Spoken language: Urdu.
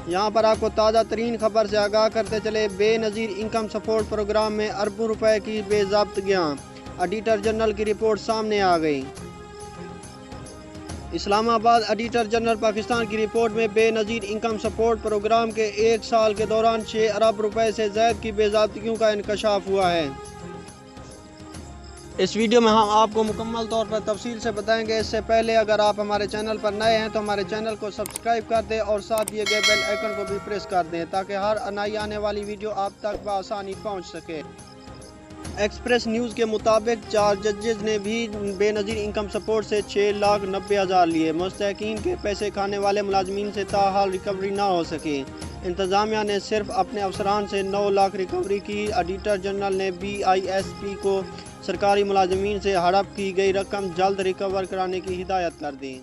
یہاں پر آپ کو تازہ ترین خبر سے آگاہ کرتے چلے، بے نظیر انکم سپورٹ پروگرام میں اربوں روپے کی بے ضابطگیاں، ایڈیٹر جنرل کی رپورٹ سامنے آ گئی۔ اسلام آباد ایڈیٹر جنرل پاکستان کی رپورٹ میں بے نظیر انکم سپورٹ پروگرام کے 1 سال کے دوران 6 ارب روپے سے زائد کی بے ضابطگیوں کا انکشاف ہوا ہے۔ اس ویڈیو میں ہم آپ کو مکمل طور پر تفصیل سے بتائیں گے۔ اس سے پہلے اگر آپ ہمارے چینل پر نئے ہیں تو ہمارے چینل کو سبسکرائب کر دیں اور ساتھ دیے گئے بیل آئیکن کو بھی پریس کر دیں تاکہ ہر نئی آنے والی ویڈیو آپ تک بآسانی پہنچ سکے۔ ایکسپریس نیوز کے مطابق 4 ججز نے بھی بے نظیر انکم سپورٹ سے 6,90,000 لیے۔ مستحقین کے پیسے کھانے والے ملازمین سے تاحال ریکوری نہ ہو سکی۔ انتظامیہ نے صرف اپنے افسران سے 9 لاکھ ریکوری کی۔ ایڈیٹر جنرل نے BISP کو سرکاری ملازمین سے ہڑپ کی گئی رقم جلد ریکور کرانے کی ہدایت کر دی۔